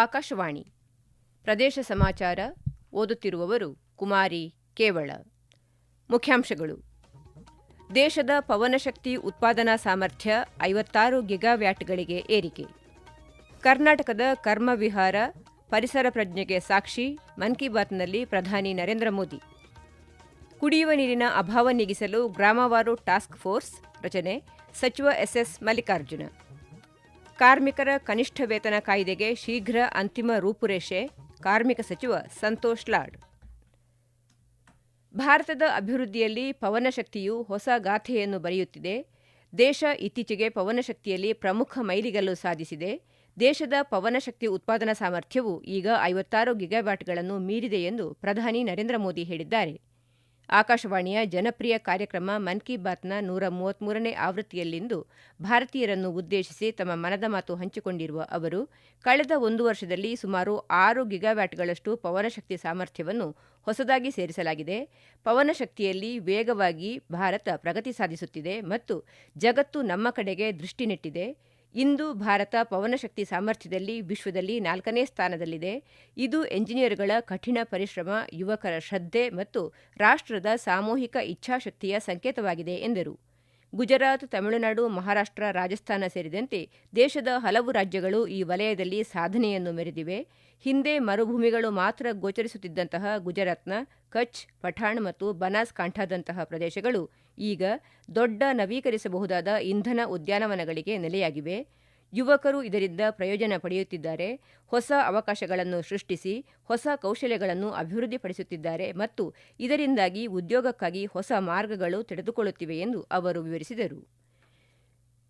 ಆಕಾಶವಾಣಿ ಪ್ರದೇಶ ಸಮಾಚಾರ ಓದುತ್ತಿರುವವರು ಕುಮಾರಿ ಕೇವಳ. ಮುಖ್ಯಾಂಶಗಳು: ದೇಶದ ಪವನಶಕ್ತಿ ಉತ್ಪಾದನಾ ಸಾಮರ್ಥ್ಯ 56 ಗಿಗಾವ್ಯಾಟ್ಗಳಿಗೆ ಏರಿಕೆ. ಕರ್ನಾಟಕದ ಕರ್ಮವಿಹಾರ ಪರಿಸರ ಪ್ರಜ್ಞೆಗೆ ಸಾಕ್ಷಿ, ಮನ್ ಕಿ ಬಾತ್ನಲ್ಲಿ ಪ್ರಧಾನಿ ನರೇಂದ್ರ ಮೋದಿ. ಕುಡಿಯುವ ನೀರಿನ ಅಭಾವ ನೀಗಿಸಲು ಗ್ರಾಮವಾರು ಟಾಸ್ಕ್ ಫೋರ್ಸ್ ರಚನೆ, ಸಚಿವ ಎಸ್ಎಸ್ ಮಲ್ಲಿಕಾರ್ಜುನ. ಕಾರ್ಮಿಕರ ಕನಿಷ್ಠ ವೇತನ ಕಾಯ್ದೆಗೆ ಶೀಘ್ರ ಅಂತಿಮ ರೂಪುರೇಷೆ, ಕಾರ್ಮಿಕ ಸಚಿವ ಸಂತೋಷ್ ಲಾಡ್. ಭಾರತದ ಅಭಿವೃದ್ಧಿಯಲ್ಲಿ ಪವನಶಕ್ತಿಯು ಹೊಸ ಗಾಥೆಯನ್ನು ಬರೆಯುತ್ತಿದೆ. ದೇಶ ಇತ್ತೀಚೆಗೆ ಪವನಶಕ್ತಿಯಲ್ಲಿ ಪ್ರಮುಖ ಮೈಲಿಗಲ್ಲು ಸಾಧಿಸಿದೆ. ದೇಶದ ಪವನಶಕ್ತಿ ಉತ್ಪಾದನಾ ಸಾಮರ್ಥ್ಯವು ಈಗ 56 ಗಿಗಾವ್ಯಾಟ್ಗಳನ್ನು ಮೀರಿದೆ ಎಂದು ಪ್ರಧಾನಿ ನರೇಂದ್ರ ಮೋದಿ ಹೇಳಿದ್ದಾರೆ. ಆಕಾಶವಾಣಿಯ ಜನಪ್ರಿಯ ಕಾರ್ಯಕ್ರಮ ಮನ್ ಕಿ ಬಾತ್ನ 133ನೇ ಆವೃತ್ತಿಯಲ್ಲಿಂದು ಭಾರತೀಯರನ್ನು ಉದ್ದೇಶಿಸಿ ತಮ್ಮ ಮನದ ಮಾತು ಹಂಚಿಕೊಂಡಿರುವ ಅವರು, ಕಳೆದ 1 ವರ್ಷದಲ್ಲಿ ಸುಮಾರು 6 ಗಿಗಾವ್ಯಾಟ್ಗಳಷ್ಟು ಪವನಶಕ್ತಿ ಸಾಮರ್ಥ್ಯವನ್ನು ಹೊಸದಾಗಿ ಸೇರಿಸಲಾಗಿದೆ. ಪವನಶಕ್ತಿಯಲ್ಲಿ ವೇಗವಾಗಿ ಭಾರತ ಪ್ರಗತಿ ಸಾಧಿಸುತ್ತಿದೆ ಮತ್ತು ಜಗತ್ತು ನಮ್ಮ ಕಡೆಗೆ ದೃಷ್ಟಿ ನೆಟ್ಟಿದೆ. ಇಂದು ಭಾರತ ಪವನಶಕ್ತಿ ಸಾಮರ್ಥ್ಯದಲ್ಲಿ ವಿಶ್ವದಲ್ಲಿ 4ನೇ ಸ್ಥಾನದಲ್ಲಿದೆ. ಇದು ಎಂಜಿನಿಯರ್ಗಳ ಕಠಿಣ ಪರಿಶ್ರಮ, ಯುವಕರ ಶ್ರದ್ಧೆ ಮತ್ತು ರಾಷ್ಟ್ರದ ಸಾಮೂಹಿಕ ಇಚ್ಛಾಶಕ್ತಿಯ ಸಂಕೇತವಾಗಿದೆ ಎಂದರು. ಗುಜರಾತ್, ತಮಿಳುನಾಡು, ಮಹಾರಾಷ್ಟ್ರ, ರಾಜಸ್ಥಾನ ಸೇರಿದಂತೆ ದೇಶದ ಹಲವು ರಾಜ್ಯಗಳು ಈ ವಲಯದಲ್ಲಿ ಸಾಧನೆಯನ್ನು ಮೆರೆದಿವೆ. ಹಿಂದೆ ಮರುಭೂಮಿಗಳು ಮಾತ್ರ ಗೋಚರಿಸುತ್ತಿದ್ದಂತಹ ಗುಜರಾತ್ನ ಕಚ್, ಪಠಾಣ್ ಮತ್ತು ಬನಾಸ್ ಕಾಂಠಾದಂತಹ ಪ್ರದೇಶಗಳು ಈಗ ದೊಡ್ಡ ನವೀಕರಿಸಬಹುದಾದ ಇಂಧನ ಉದ್ಯಾನವನಗಳಿಗೆ ನೆಲೆಯಾಗಿವೆ. ಯುವಕರು ಇದರಿಂದ ಪ್ರಯೋಜನ ಪಡೆಯುತ್ತಿದ್ದಾರೆ, ಹೊಸ ಅವಕಾಶಗಳನ್ನು ಸೃಷ್ಟಿಸಿ ಹೊಸ ಕೌಶಲ್ಯಗಳನ್ನು ಅಭಿವೃದ್ಧಿಪಡಿಸುತ್ತಿದ್ದಾರೆ ಮತ್ತು ಇದರಿಂದಾಗಿ ಉದ್ಯೋಗಕ್ಕಾಗಿ ಹೊಸ ಮಾರ್ಗಗಳು ತೆರೆದುಕೊಳ್ಳುತ್ತಿವೆ ಎಂದು ಅವರು ವಿವರಿಸಿದರು.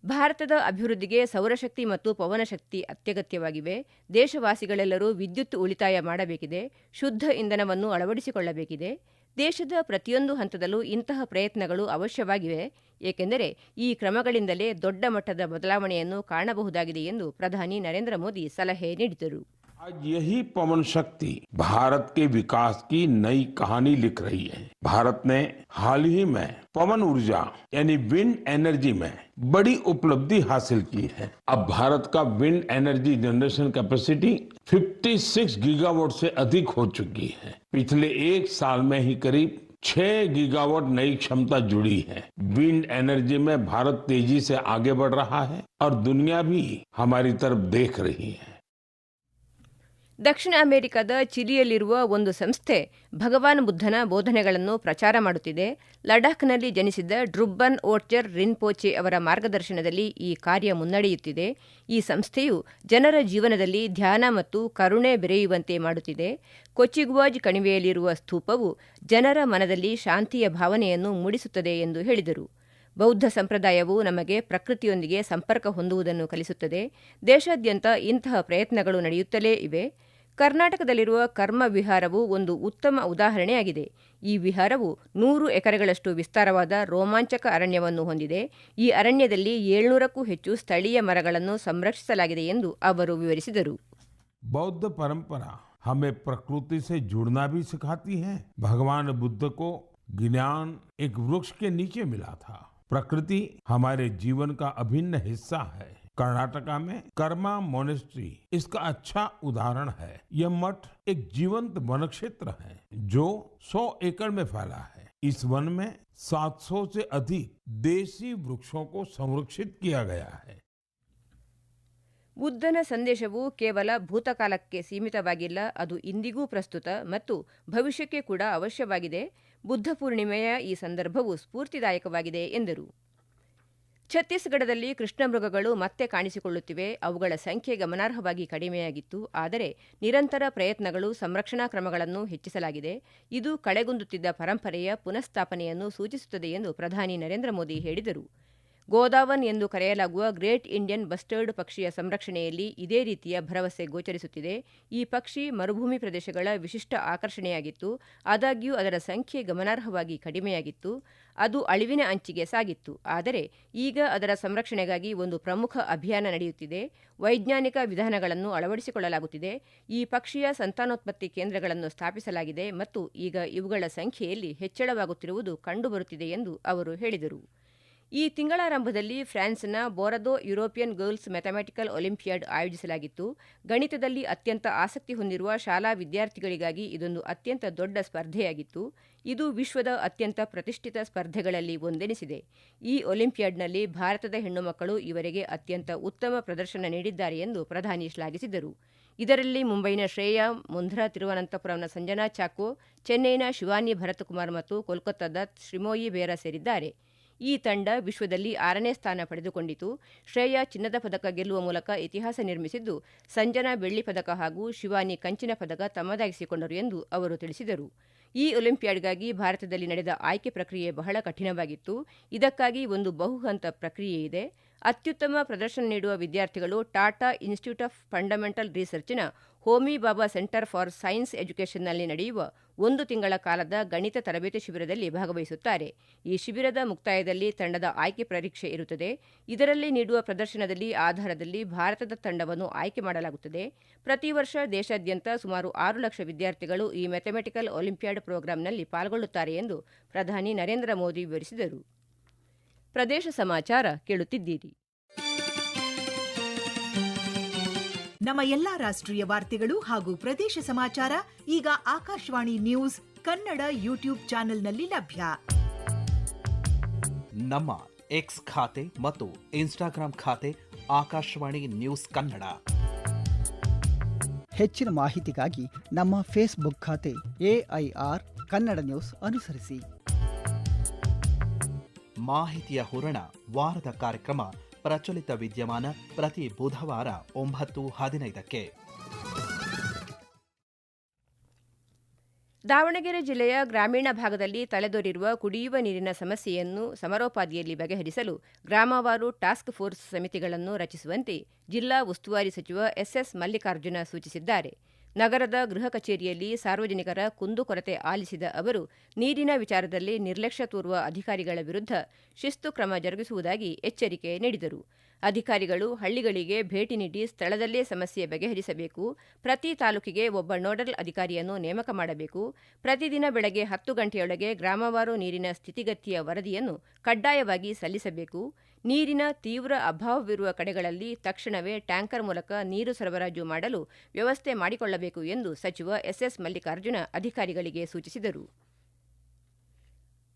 ಭಾರತದ ಅಭಿವೃದ್ಧಿಗೆ ಸೌರಶಕ್ತಿ ಮತ್ತು ಪವನಶಕ್ತಿ ಅತ್ಯಗತ್ಯವಾಗಿವೆ. ದೇಶವಾಸಿಗಳೆಲ್ಲರೂ ವಿದ್ಯುತ್ ಉಳಿತಾಯ ಮಾಡಬೇಕಿದೆ, ಶುದ್ಧ ಇಂಧನವನ್ನು ಅಳವಡಿಸಿಕೊಳ್ಳಬೇಕಿದೆ. ದೇಶದ ಪ್ರತಿಯೊಂದು ಹಂತದಲ್ಲೂ ಇಂತಹ ಪ್ರಯತ್ನಗಳು ಅವಶ್ಯವಾಗಿವೆ, ಏಕೆಂದರೆ ಈ ಕ್ರಮಗಳಿಂದಲೇ ದೊಡ್ಡ ಮಟ್ಟದ ಬದಲಾವಣೆಯನ್ನು ಕಾಣಬಹುದಾಗಿದೆ ಎಂದು ಪ್ರಧಾನಿ ನರೇಂದ್ರ ಮೋದಿ ಸಲಹೆ ನೀಡಿದರು. आज यही पवन शक्ति भारत के विकास की नई कहानी लिख रही है. भारत ने हाल ही में पवन ऊर्जा यानी विंड एनर्जी में बड़ी उपलब्धि हासिल की है. अब भारत का wind energy generation capacity 56 gigawatt से अधिक हो चुकी है. पिछले एक साल में ही करीब 6 गीगावाट नई क्षमता जुड़ी है. विंड एनर्जी में भारत तेजी से आगे बढ़ रहा है और दुनिया भी हमारी तरफ देख रही है. ದಕ್ಷಿಣ ಅಮೆರಿಕದ ಚಿಲಿಯಲ್ಲಿರುವ ಒಂದು ಸಂಸ್ಥೆ ಭಗವಾನ್ ಬುದ್ಧನ ಬೋಧನೆಗಳನ್ನು ಪ್ರಚಾರ ಮಾಡುತ್ತಿದೆ. ಲಡಾಖ್ನಲ್ಲಿ ಜನಿಸಿದ ಡ್ರುಬ್ಬನ್ ಓಟ್ಜರ್ ರಿನ್ಪೋಚೆ ಅವರ ಮಾರ್ಗದರ್ಶನದಲ್ಲಿ ಈ ಕಾರ್ಯ ಮುನ್ನಡೆಯುತ್ತಿದೆ. ಈ ಸಂಸ್ಥೆಯು ಜನರ ಜೀವನದಲ್ಲಿ ಧ್ಯಾನ ಮತ್ತು ಕರುಣೆ ಬೆರೆಯುವಂತೆ ಮಾಡುತ್ತಿದೆ. ಕೊಚಿಗ್ವಾಜ್ ಕಣಿವೆಯಲ್ಲಿರುವ ಸ್ತೂಪವು ಜನರ ಮನದಲ್ಲಿ ಶಾಂತಿಯ ಭಾವನೆಯನ್ನು ಮೂಡಿಸುತ್ತದೆ ಎಂದು ಹೇಳಿದರು. ಬೌದ್ಧ ಸಂಪ್ರದಾಯವು ನಮಗೆ ಪ್ರಕೃತಿಯೊಂದಿಗೆ ಸಂಪರ್ಕ ಹೊಂದುವುದನ್ನು ಕಲಿಸುತ್ತದೆ. ದೇಶಾದ್ಯಂತ ಇಂತಹ ಪ್ರಯತ್ನಗಳು ನಡೆಯುತ್ತಲೇ ಇವೆ. ಕರ್ನಾಟಕದಲ್ಲಿರುವ ಕರ್ಮ ವಿಹಾರವು ಒಂದು ಉತ್ತಮ ಉದಾಹರಣೆಯಾಗಿದೆ. ಈ ವಿಹಾರವು 100 ಎಕರೆಗಳಷ್ಟು ವಿಸ್ತಾರವಾದ ರೋಮಾಂಚಕ ಅರಣ್ಯವನ್ನು ಹೊಂದಿದೆ. ಈ ಅರಣ್ಯದಲ್ಲಿ 700ಕ್ಕೂ ಹೆಚ್ಚು ಸ್ಥಳೀಯ ಮರಗಳನ್ನು ಸಂರಕ್ಷಿಸಲಾಗಿದೆ ಎಂದು ಅವರು ವಿವರಿಸಿದರು. बौद्ध परंपरा हमें प्रकृति से जुड़ना भी सिखाती है. भगवान बुद्ध को ज्ञान एक वृक्ष के नीचे मिला था. प्रकृति हमारे जीवन का अभिन्न हिस्सा है. कर्नाटका में कर्मा मोनेस्ट्री इसका अच्छा उदाहरण है. यह मठ एक जीवंत वन क्षेत्र है जो 100 एकड़ में फैला है. इस वन में 700 से अधिक देसी वृक्षों को संरक्षित किया गया है. ಬುದ್ಧನ ಸಂದೇಶವು ಕೇವಲ ಭೂತಕಾಲಕ್ಕೆ ಸೀಮಿತವಾಗಿಲ್ಲ, ಅದು ಇಂದಿಗೂ ಪ್ರಸ್ತುತ ಮತ್ತು ಭವಿಷ್ಯಕ್ಕೆ ಕೂಡ ಅವಶ್ಯವಾಗಿದೆ. ಬುದ್ಧ ಪೂರ್ಣಿಮೆಯ ಈ ಸಂದರ್ಭವು ಸ್ಫೂರ್ತಿದಾಯಕವಾಗಿದೆ ಎಂದರು. ಛತ್ತೀಸ್ಗಢದಲ್ಲಿ ಕೃಷ್ಣಮೃಗಗಳು ಮತ್ತೆ ಕಾಣಿಸಿಕೊಳ್ಳುತ್ತಿವೆ. ಅವುಗಳ ಸಂಖ್ಯೆ ಗಮನಾರ್ಹವಾಗಿ ಕಡಿಮೆಯಾಗಿತ್ತು, ಆದರೆ ನಿರಂತರ ಪ್ರಯತ್ನಗಳು ಸಂರಕ್ಷಣಾ ಕ್ರಮಗಳನ್ನು ಹೆಚ್ಚಿಸಲಾಗಿದೆ. ಇದು ಕಳೆಗುಂದುತ್ತಿದ್ದ ಪರಂಪರೆಯ ಪುನಃಸ್ಥಾಪನೆಯನ್ನು ಸೂಚಿಸುತ್ತದೆ ಎಂದು ಪ್ರಧಾನಿ ನರೇಂದ್ರ ಮೋದಿ ಹೇಳಿದರು. ಗೋದಾವನ್ ಎಂದು ಕರೆಯಲಾಗುವ ಗ್ರೇಟ್ ಇಂಡಿಯನ್ ಬಸ್ಟರ್ಡ್ ಪಕ್ಷಿಯ ಸಂರಕ್ಷಣೆಯಲ್ಲಿ ಇದೇ ರೀತಿಯ ಭರವಸೆ ಗೋಚರಿಸುತ್ತಿದೆ. ಈ ಪಕ್ಷಿ ಮರುಭೂಮಿ ಪ್ರದೇಶಗಳ ವಿಶಿಷ್ಟ ಆಕರ್ಷಣೆಯಾಗಿತ್ತು, ಆದಾಗ್ಯೂ ಅದರ ಸಂಖ್ಯೆ ಗಮನಾರ್ಹವಾಗಿ ಕಡಿಮೆಯಾಗಿತ್ತು. ಅದು ಅಳಿವಿನ ಅಂಚಿಗೆ ಸಾಗಿತ್ತು, ಆದರೆ ಈಗ ಅದರ ಸಂರಕ್ಷಣೆಗಾಗಿ ಒಂದು ಪ್ರಮುಖ ಅಭಿಯಾನ ನಡೆಯುತ್ತಿದೆ. ವೈಜ್ಞಾನಿಕ ವಿಧಾನಗಳನ್ನು ಅಳವಡಿಸಿಕೊಳ್ಳಲಾಗುತ್ತಿದೆ. ಈ ಪಕ್ಷಿಯ ಸಂತಾನೋತ್ಪತ್ತಿ ಕೇಂದ್ರಗಳನ್ನು ಸ್ಥಾಪಿಸಲಾಗಿದೆ ಮತ್ತು ಈಗ ಇವುಗಳ ಸಂಖ್ಯೆಯಲ್ಲಿ ಹೆಚ್ಚಳವಾಗುತ್ತಿರುವುದು ಕಂಡುಬರುತ್ತಿದೆ ಎಂದು ಅವರು ಹೇಳಿದರು. ಈ ತಿಂಗಳಾರಂಭದಲ್ಲಿ ಫ್ರಾನ್ಸ್ನ ಬೋರದೋ ಯುರೋಪಿಯನ್ ಗರ್ಲ್ಸ್ ಮ್ಯಾಥಮೆಟಿಕಲ್ ಒಲಿಂಪಿಯಾಡ್ ಆಯೋಜಿಸಲಾಗಿತ್ತು. ಗಣಿತದಲ್ಲಿ ಅತ್ಯಂತ ಆಸಕ್ತಿ ಹೊಂದಿರುವ ಶಾಲಾ ವಿದ್ಯಾರ್ಥಿಗಳಿಗಾಗಿ ಇದೊಂದು ಅತ್ಯಂತ ದೊಡ್ಡ ಸ್ಪರ್ಧೆಯಾಗಿತ್ತು. ಇದು ವಿಶ್ವದ ಅತ್ಯಂತ ಪ್ರತಿಷ್ಠಿತ ಸ್ಪರ್ಧೆಗಳಲ್ಲಿ ಒಂದೆನಿಸಿದೆ. ಈ ಒಲಿಂಪಿಯಾಡ್ನಲ್ಲಿ ಭಾರತದ ಹೆಣ್ಣು ಮಕ್ಕಳು ಈವರೆಗೆ ಅತ್ಯಂತ ಉತ್ತಮ ಪ್ರದರ್ಶನ ನೀಡಿದ್ದಾರೆ ಎಂದು ಪ್ರಧಾನಿ ಶ್ಲಾಘಿಸಿದರು. ಇದರಲ್ಲಿ ಮುಂಬೈನ ಶ್ರೇಯಾ ಮುಂಧ್ರಾ, ತಿರುವನಂತಪುರಂನ ಸಂಜನಾ ಚಾಕೋ, ಚೆನ್ನೈನ ಶಿವಾನಿ ಭರತಕುಮಾರ್ ಮತ್ತು ಕೋಲ್ಕತ್ತಾದ ಶ್ರಿಮೋಯಿ ಬೇರಾ ಸೇರಿದ್ದಾರೆ. ಈ ತಂಡ ವಿಶ್ವದಲ್ಲಿ 6ನೇ ಸ್ಥಾನ ಪಡೆದುಕೊಂಡಿತು. ಶ್ರೇಯಾ ಚಿನ್ನದ ಪದಕ ಗೆಲ್ಲುವ ಮೂಲಕ ಇತಿಹಾಸ ನಿರ್ಮಿಸಿದ್ದು, ಸಂಜನಾ ಬೆಳ್ಳಿ ಪದಕ ಹಾಗೂ ಶಿವಾನಿ ಕಂಚಿನ ಪದಕ ತಮ್ಮದಾಗಿಸಿಕೊಂಡರು ಎಂದು ಅವರು ತಿಳಿಸಿದರು. ಈ ಒಲಿಂಪಿಯಾಡ್ಗಾಗಿ ಭಾರತದಲ್ಲಿ ನಡೆದ ಆಯ್ಕೆ ಪ್ರಕ್ರಿಯೆ ಬಹಳ ಕಠಿಣವಾಗಿತ್ತು. ಇದಕ್ಕಾಗಿ ಒಂದು ಬಹುಹಂತ ಪ್ರಕ್ರಿಯೆ ಇದೆ. ಅತ್ಯುತ್ತಮ ಪ್ರದರ್ಶನ ನೀಡುವ ವಿದ್ಯಾರ್ಥಿಗಳು ಟಾಟಾ ಇನ್ಸ್ಟಿಟ್ಯೂಟ್ ಆಫ್ ಫಂಡಮೆಂಟಲ್ ರಿಸರ್ಚ್ನ Homi Bhabha centre for science ಎಜುಕೇಷನ್ನಲ್ಲಿ ನಡೆಯುವ 1 ತಿಂಗಳ ಕಾಲದ ಗಣಿತ ತರಬೇತಿ ಶಿಬಿರದಲ್ಲಿ ಭಾಗವಹಿಸುತ್ತಾರೆ. ಈ ಶಿಬಿರದ ಮುಕ್ತಾಯದಲ್ಲಿ ತಂಡದ ಆಯ್ಕೆ ಪರೀಕ್ಷೆ ಇರುತ್ತದೆ. ಇದರಲ್ಲಿ ನೀಡುವ ಪ್ರದರ್ಶನದಲ್ಲಿ ಆಧಾರದಲ್ಲಿ ಭಾರತದ ತಂಡವನ್ನು ಆಯ್ಕೆ ಮಾಡಲಾಗುತ್ತದೆ. ಪ್ರತಿ ವರ್ಷ ದೇಶಾದ್ಯಂತ ಸುಮಾರು 6 ಲಕ್ಷ ವಿದ್ಯಾರ್ಥಿಗಳು ಈ ಮ್ಯಾಥಮೆಟಿಕಲ್ ಒಲಿಂಪಿಯಾಡ್ ಪ್ರೋಗ್ರಾಂನಲ್ಲಿ ಪಾಲ್ಗೊಳ್ಳುತ್ತಾರೆ ಎಂದು ಪ್ರಧಾನಿ ನರೇಂದ್ರ ಮೋದಿ ವಿವರಿಸಿದರು. ಪ್ರದೇಶ ಸಮಾಚಾರ ಕೇಳುತ್ತಿದ್ದೀರಿ. ನಮ್ಮ ಎಲ್ಲಾ ರಾಷ್ಟ್ರೀಯ ವಾರ್ತೆಗಳು ಹಾಗೂ ಪ್ರದೇಶ ಸಮಾಚಾರ ಈಗ ಆಕಾಶವಾಣಿ ನ್ಯೂಸ್ ಕನ್ನಡ ಯೂಟ್ಯೂಬ್ ಚಾನೆಲ್ನಲ್ಲಿ ಲಭ್ಯ. ನಮ್ಮ ಎಕ್ಸ್ ಖಾತೆ ಮತ್ತು ಇನ್ಸ್ಟಾಗ್ರಾಂ ಖಾತೆ ಆಕಾಶವಾಣಿ ನ್ಯೂಸ್ ಕನ್ನಡ. ಹೆಚ್ಚಿನ ಮಾಹಿತಿಗಾಗಿ ನಮ್ಮ ಫೇಸ್ಬುಕ್ ಖಾತೆ AIR ಕನ್ನಡ ನ್ಯೂಸ್ ಅನುಸರಿಸಿ. ಮಾಹಿತಿಯ ಹೂರಣ ವಾರದ ಕಾರ್ಯಕ್ರಮ ಪ್ರಚಲಿತ ವಿದ್ಯಮಾನ ಪ್ರತಿ ಬುಧವಾರ 9:15ಕ್ಕೆ. ದಾವಣಗೆರೆ ಜಿಲ್ಲೆಯ ಗ್ರಾಮೀಣ ಭಾಗದಲ್ಲಿ ತಲೆದೋರಿರುವ ಕುಡಿಯುವ ನೀರಿನ ಸಮಸ್ಯೆಯನ್ನು ಸಮರೋಪಾದಿಯಲ್ಲಿ ಬಗೆಹರಿಸಲು ಗ್ರಾಮವಾರು ಟಾಸ್ಕ್ ಫೋರ್ಸ್ ಸಮಿತಿಗಳನ್ನು ರಚಿಸುವಂತೆ ಜಿಲ್ಲಾ ಉಸ್ತುವಾರಿ ಸಚಿವ SS ಮಲ್ಲಿಕಾರ್ಜುನ ಸೂಚಿಸಿದ್ದಾರೆ. ನಗರದ ಗೃಹ ಕಚೇರಿಯಲ್ಲಿ ಸಾರ್ವಜನಿಕರ ಕುಂದುಕೊರತೆ ಆಲಿಸಿದ ಅವರು ನೀರಿನ ವಿಚಾರದಲ್ಲಿ ನಿರ್ಲಕ್ಷ್ಯ ತೋರುವ ಅಧಿಕಾರಿಗಳ ವಿರುದ್ಧ ಶಿಸ್ತು ಕ್ರಮ ಜರುಗಿಸುವುದಾಗಿ ಎಚ್ಚರಿಕೆ ನೀಡಿದರು. ಅಧಿಕಾರಿಗಳು ಹಳ್ಳಿಗಳಿಗೆ ಭೇಟಿ ನೀಡಿ ಸ್ಥಳದಲ್ಲೇ ಸಮಸ್ಯೆ ಬಗೆಹರಿಸಬೇಕು. ಪ್ರತಿ ತಾಲೂಕಿಗೆ ಒಬ್ಬ ನೋಡಲ್ ಅಧಿಕಾರಿಯನ್ನು ನೇಮಕ ಮಾಡಬೇಕು. ಪ್ರತಿದಿನ ಬೆಳಗ್ಗೆ 10 ಗಂಟೆಯೊಳಗೆ ಗ್ರಾಮವಾರು ನೀರಿನ ಸ್ಥಿತಿಗತಿಯ ವರದಿಯನ್ನು ಕಡ್ಡಾಯವಾಗಿ ಸಲ್ಲಿಸಬೇಕು. ನೀರಿನ ತೀವ್ರ ಅಭಾವವಿರುವ ಕಡೆಗಳಲ್ಲಿ ತಕ್ಷಣವೇ ಟ್ಯಾಂಕರ್ ಮೂಲಕ ನೀರು ಸರಬರಾಜು ಮಾಡಲು ವ್ಯವಸ್ಥೆ ಮಾಡಿಕೊಳ್ಳಬೇಕು ಎಂದು ಸಚಿವ SS ಮಲ್ಲಿಕಾರ್ಜುನ ಅಧಿಕಾರಿಗಳಿಗೆ ಸೂಚಿಸಿದರು.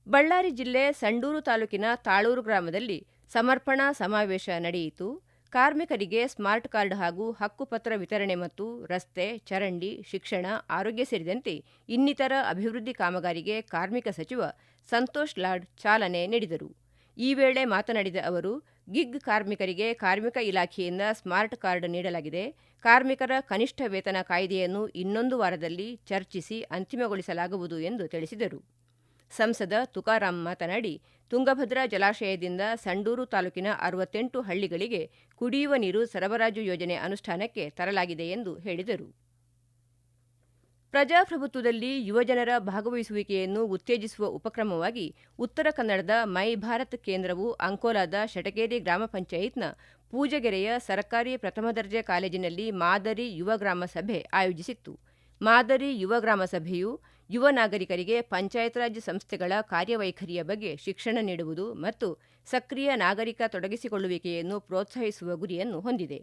ಬಳ್ಳಾರಿ ಜಿಲ್ಲೆ ಸಂಡೂರು ತಾಲೂಕಿನ ತಾಳೂರು ಗ್ರಾಮದಲ್ಲಿ ಸಮರ್ಪಣಾ ಸಮಾವೇಶ ನಡೆಯಿತು. ಕಾರ್ಮಿಕರಿಗೆ ಸ್ಮಾರ್ಟ್ ಕಾರ್ಡ್ ಹಾಗೂ ಹಕ್ಕುಪತ್ರ ವಿತರಣೆ ಮತ್ತು ರಸ್ತೆ, ಚರಂಡಿ, ಶಿಕ್ಷಣ, ಆರೋಗ್ಯ ಸೇರಿದಂತೆ ಇನ್ನಿತರ ಅಭಿವೃದ್ಧಿ ಕಾಮಗಾರಿಗೆ ಕಾರ್ಮಿಕ ಸಚಿವ ಸಂತೋಷ್ ಲಾಡ್ ಚಾಲನೆ ನೀಡಿದರು. ಈ ವೇಳೆ ಮಾತನಾಡಿದ ಅವರು, ಗಿಗ್ ಕಾರ್ಮಿಕರಿಗೆ ಕಾರ್ಮಿಕ ಇಲಾಖೆಯಿಂದ ಸ್ಮಾರ್ಟ್ ಕಾರ್ಡ್ ನೀಡಲಾಗಿದೆ. ಕಾರ್ಮಿಕರ ಕನಿಷ್ಠ ವೇತನ ಕಾಯ್ದೆಯನ್ನು ಇನ್ನೊಂದು ವಾರದಲ್ಲಿ ಚರ್ಚಿಸಿ ಅಂತಿಮಗೊಳಿಸಲಾಗುವುದು ಎಂದು ತಿಳಿಸಿದರು. ಸಂಸದ ತುಕಾರಾಂ ಮಾತನಾಡಿ, ತುಂಗಭದ್ರಾ ಜಲಾಶಯದಿಂದ ಸಂಡೂರು ತಾಲೂಕಿನ 68 ಹಳ್ಳಿಗಳಿಗೆ ಕುಡಿಯುವ ನೀರು ಸರಬರಾಜು ಯೋಜನೆ ಅನುಷ್ಠಾನಕ್ಕೆ ತರಲಾಗಿದೆ ಎಂದು ಹೇಳಿದರು. ಪ್ರಜಾಪ್ರಭುತ್ವದಲ್ಲಿ ಯುವಜನರ ಭಾಗವಹಿಸುವಿಕೆಯನ್ನು ಉತ್ತೇಜಿಸುವ ಉಪಕ್ರಮವಾಗಿ ಉತ್ತರ ಕನ್ನಡದ ಮೈ ಭಾರತ್ ಕೇಂದ್ರವು ಅಂಕೋಲಾದ ಶಟಗೇರಿ ಗ್ರಾಮ ಪಂಚಾಯತ್ನ ಪೂಜಗೆರೆಯ ಸರ್ಕಾರಿ ಪ್ರಥಮ ದರ್ಜೆ ಕಾಲೇಜಿನಲ್ಲಿ ಮಾದರಿ ಯುವ ಗ್ರಾಮ ಸಭೆ ಆಯೋಜಿಸಿತ್ತು. ಮಾದರಿ ಯುವ ಗ್ರಾಮ ಸಭೆಯು ಯುವ ನಾಗರಿಕರಿಗೆ ಪಂಚಾಯತ್ ರಾಜ್ ಸಂಸ್ಥೆಗಳ ಕಾರ್ಯವೈಖರಿಯ ಬಗ್ಗೆ ಶಿಕ್ಷಣ ನೀಡುವುದು ಮತ್ತು ಸಕ್ರಿಯ ನಾಗರಿಕ ತೊಡಗಿಸಿಕೊಳ್ಳುವಿಕೆಯನ್ನು ಪ್ರೋತ್ಸಾಹಿಸುವ ಗುರಿಯನ್ನು ಹೊಂದಿದೆ.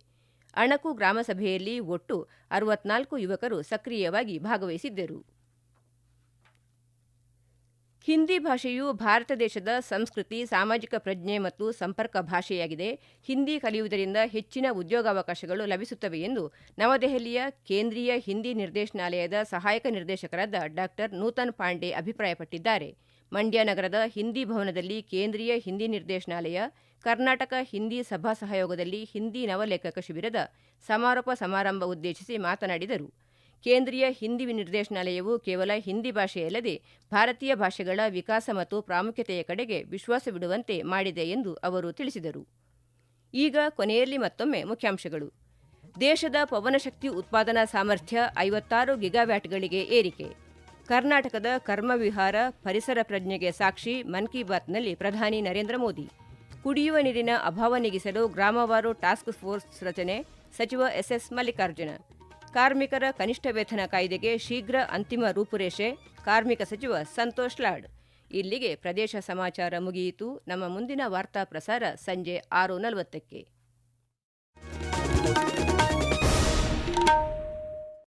ಅಣಕು ಗ್ರಾಮ ಸಭೆಯಲ್ಲಿ ಒಟ್ಟು 64 ಯುವಕರು ಸಕ್ರಿಯವಾಗಿ ಭಾಗವಹಿಸಿದ್ದರು. ಹಿಂದಿ ಭಾಷೆಯು ಭಾರತ ದೇಶದ ಸಂಸ್ಕೃತಿ, ಸಾಮಾಜಿಕ ಪ್ರಜ್ಞೆ ಮತ್ತು ಸಂಪರ್ಕ ಭಾಷೆಯಾಗಿದೆ. ಹಿಂದಿ ಕಲಿಯುವುದರಿಂದ ಹೆಚ್ಚಿನ ಉದ್ಯೋಗಾವಕಾಶಗಳು ಲಭಿಸುತ್ತವೆ ಎಂದು ನವದೆಹಲಿಯ ಕೇಂದ್ರೀಯ ಹಿಂದಿ ನಿರ್ದೇಶನಾಲಯದ ಸಹಾಯಕ ನಿರ್ದೇಶಕರಾದ ಡಾ ನೂತನ್ ಪಾಂಡೆ ಅಭಿಪ್ರಾಯಪಟ್ಟಿದ್ದಾರೆ. ಮಂಡ್ಯ ನಗರದ ಹಿಂದಿ ಭವನದಲ್ಲಿ ಕೇಂದ್ರೀಯ ಹಿಂದಿ ನಿರ್ದೇಶನಾಲಯ, ಕರ್ನಾಟಕ ಹಿಂದಿ ಸಭಾ ಸಹಯೋಗದಲ್ಲಿ ಹಿಂದಿ ನವಲೇಖಕ ಶಿಬಿರದ ಸಮಾರೋಪ ಸಮಾರಂಭ ಉದ್ದೇಶಿಸಿ ಮಾತನಾಡಿದರು. ಕೇಂದ್ರೀಯ ಹಿಂದಿ ನಿರ್ದೇಶನಾಲಯವು ಕೇವಲ ಹಿಂದಿ ಭಾಷೆಯಲ್ಲದೆ ಭಾರತೀಯ ಭಾಷೆಗಳ ವಿಕಾಸ ಮತ್ತು ಪ್ರಾಮುಖ್ಯತೆಯ ಕಡೆಗೆ ವಿಶ್ವಾಸವಿಡುವಂತೆ ಮಾಡಿದೆ ಎಂದು ಅವರು ತಿಳಿಸಿದರು. ಈಗ ಕೊನೆಯಲ್ಲಿ ಮತ್ತೊಮ್ಮೆ ಮುಖ್ಯಾಂಶಗಳು. ದೇಶದ ಪವನಶಕ್ತಿ ಉತ್ಪಾದನಾ ಸಾಮರ್ಥ್ಯ 56 ಗಿಗಾವ್ಯಾಟ್ಗಳಿಗೆ ಏರಿಕೆ. ಕರ್ನಾಟಕದ ಕರ್ಮವಿಹಾರ ಪರಿಸರ ಪ್ರಜ್ಞೆಗೆ ಸಾಕ್ಷಿ. ಮನ್ ಕಿ ಬಾತ್ನಲ್ಲಿ ಪ್ರಧಾನಿ ನರೇಂದ್ರ ಮೋದಿ. ಕುಡಿಯುವ ನೀರಿನ ಅಭಾವ ನೀಗಿಸಲು ಗ್ರಾಮವಾರು ಟಾಸ್ಕ್ ಫೋರ್ಸ್ ರಚನೆ. ಸಚಿವ SS ಮಲ್ಲಿಕಾರ್ಜುನ. ಕಾರ್ಮಿಕರ ಕನಿಷ್ಠ ವೇತನ ಕಾಯ್ದೆಗೆ ಶೀಘ್ರ ಅಂತಿಮ ರೂಪುರೇಷೆ. ಕಾರ್ಮಿಕ ಸಚಿವ ಸಂತೋಷ್ ಲಾಡ್. ಇಲ್ಲಿಗೆ ಪ್ರದೇಶ ಸಮಾಚಾರ ಮುಗಿಯಿತು. ನಮ್ಮ ಮುಂದಿನ ವಾರ್ತಾ ಪ್ರಸಾರ ಸಂಜೆ 6:40.